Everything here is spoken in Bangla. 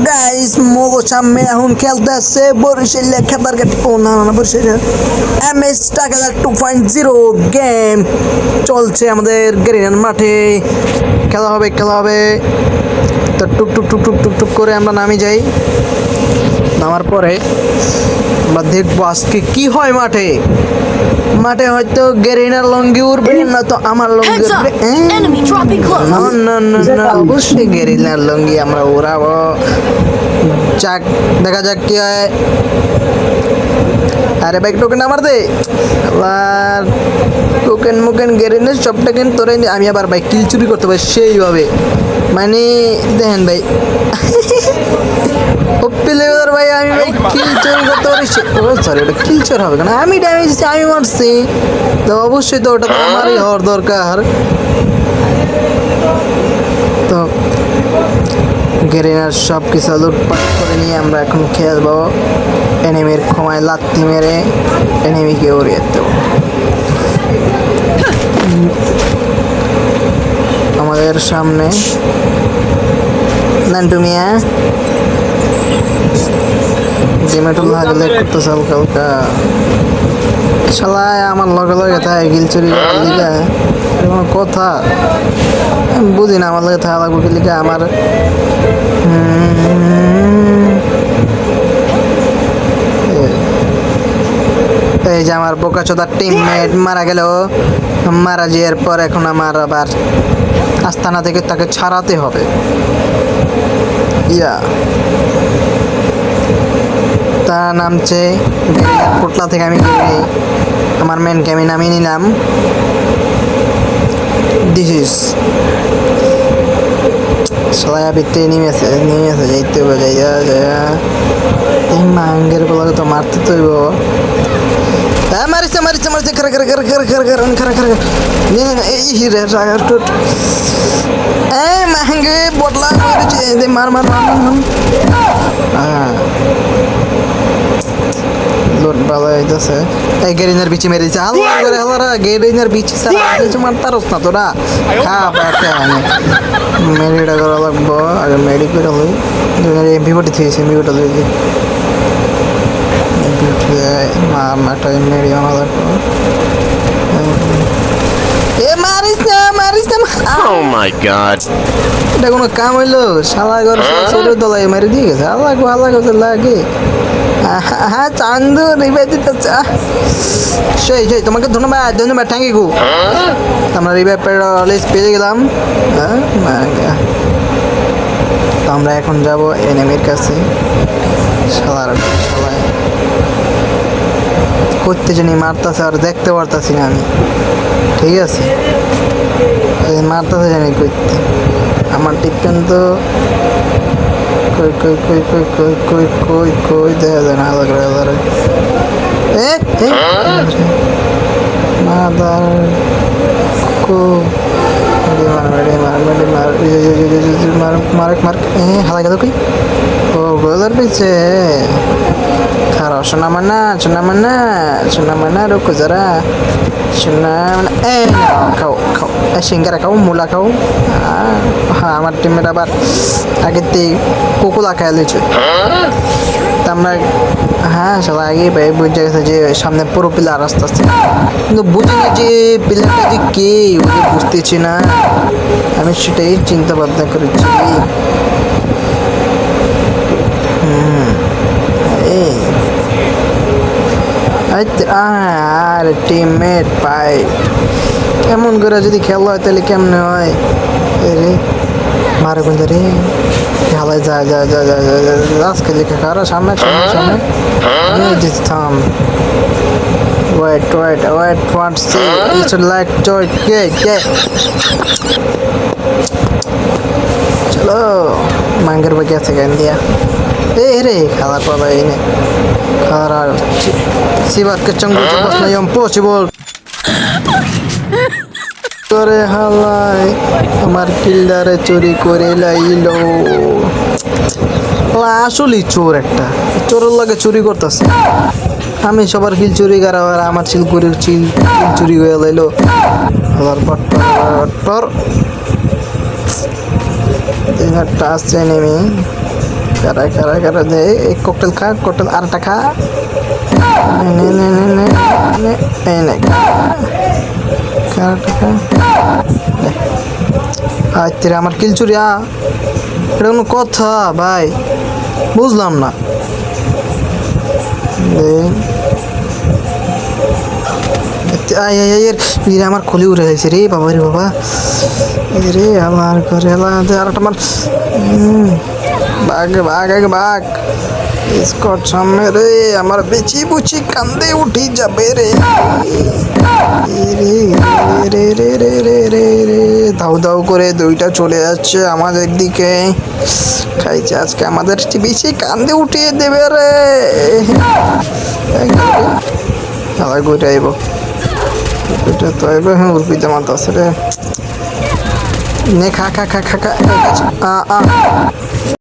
গাইস মোগো সামনে এখন খেলতেছে বরিশাল খেতারঘাট ও না না বরিশাল এমএস টাকাঘাট 2.0 গেম চলছে আমাদের গ্রিনার মাঠে। খেলা হবে তো টুক টুক টুক টুক টুক টুক করে আমরা নামে যাই। নামার পরে আমরা দেখবো আজকে কি হয় মাঠে। মাঠে হয়তো গেরিনার লঙ্গি উড়বে না তো আমার লঙ্গি উড়বে। না না না না অবশ্যই গেরিনার লঙ্গি আমরা উড়াবো। যাক দেখা যাক কি হয়। আরে বাইক টোকেন আমার দে আবার টোকেন মুকেন গেরিনের সব টোকেন তোরে আমি আবার বাইক কিল চুরি করতে পারি সেইভাবে। মানে দেখেন ভাই ওপেলের ভাই আমি ভাই কিল চুরি করতে পারি। ও সরি ওটা কিল চোর হবে কেন? আমি ড্যামেজ দিচ্ছি, আমি মারছি তো অবশ্যই তো ওটা তো আমারই হওয়ার দরকার। তো গেরিনার সব কিছু লুটপাট করে নিয়ে আমরা এখন খেলবো। এনিমির ক্ষমায় লাত্তি মেরে এনিমিকে উড়িয়ে দেবো। আমাদের সামনে নান্টু মিয়া জিমেটুল হাগলে করতেছে হালকা হালকা। শালায় আমার লগে লগে থাকে গিল চুরি লিগা কোনো কথা বুঝি না। আমার লগে থাকা লাগবে কি লিগা আমার এই যে আমার বোকাচোদার টিমমেট মারা গেল। মারা যাওয়ার পর এখন আমার আবার আস্তানা থেকে তাকে ছাড়াতে হবে। ইয়া তারা নামছে পোটলা থেকে। আমি আমার মেনকে আমি নামিয়ে নিলাম। দিস ইজ সবাই ভিতরে নেমেছে যাইতে হবে। যাই মাঙ্গের বলাকে তো মারতে তৈব। হ্যাঁ মারিছে খারা এই মাঙ্গে বদলা মারিছে মার হ্যাঁ লোট ভালো হইতেছে। এই গেরিনার বিচি মেরে দিচ্ছে হালকা করে হালারা। গেরিনার বিচি ছাড়া কিছু মারতারস না তোরা। খা ব্যাটে আমি মেডিটা করা লাগবো। আগে মেডি করে হই এমপিবটি থেকে এমপিবটা দিয়ে দিই। একটা মেডি আনা লাগবো। এ মারিস না oh my god এটা কোনো কাম হইলো? শালা ঘর ছেড়ে দলাই মারি দিয়ে গেছে। আল্লাহ কথা লাগে। হ্যাঁ চান্দু রিভাই দিতে সেই তোমাকে ধন্যবাদ থ্যাংক ইউ। আমরা রিভাই পেয়ে গেলাম। তো আমরা এখন যাব এনিমির কাছে। শালার সবাই করতে জানি মারতেছে আর দেখতে পারতাছি না আমি। ঠিক আছে মারতেছে জানি করতে আমার টিপেন তো কই দেখা যায় না আলাদা আলাদা। মাদার কো মার হালা গেল কই? ও গোলার পিছে খারাপ শোনা মানা রুকো যারা শোনা খাও সিঙ্গারা খাও মূলা খাও। হ্যাঁ আমার টিমের আবার আগের থেকে কোকোলা খাইয়া লিচু। তা আমরা হ্যাঁ সবাই আগেই বুঝে গেছে যে সামনে পুরো পিলার আস্তে আস্তে, কিন্তু বুঝি না যে পিলারটা যে কে ওকে বুঝতেছি না। আমি সেটাই চিন্তা ভাবনা করেছি। আর টিমমেট পাই এমন করে যদি খেলা হয় তাহলে কেমনে হয়? রে মারে বন্ধু রে খেলায় যায় আজকে লিখে কারো সামনে থাম। wait what see it's like joy কে চলো মাঙ্গের বাকি আছে গান দিয়া। রে খালার পাবা এনে খালার সিবারকে চঙ্গু চাপাস না ইম্পসিবল করে হালাই আমার কিল্ডারে চুরি করে লাইলো। আসলে চোর একটা চোরের লাগে চুরি করতেছে। আমি সবার কিল চুরি করা আর আমার চিল চুরি হয়ে লাইলো। পর একটা আসছে নেমে কারা দে এক ককটেল খা ককটেল আরেকটা খা নে নে নে নে নে এই নে কারাটা খা আচ্ছা আমার কিল চুরিয়া এটা কোনো কথা ভাই বুঝলাম না আমার খুলি উড়ে গেছে রে বাবা রে বাবা রে আমার ঘরে আর একটা আমার বাঘ স্কট সামনে রে আমার বেচি বুচি কান্দে উঠি যাবে রে রে রে রে রে রে রে দাউ দাউ করে দুইটা চলে যাচ্ছে আমাদের দিকে খাইছে আজকে আমাদের বেশি কান্দে উঠিয়ে দেবে রে আবার ঘুরে আইব এটা তো আইব হ্যাঁ উর্পিতে মাত আছে রে নে খা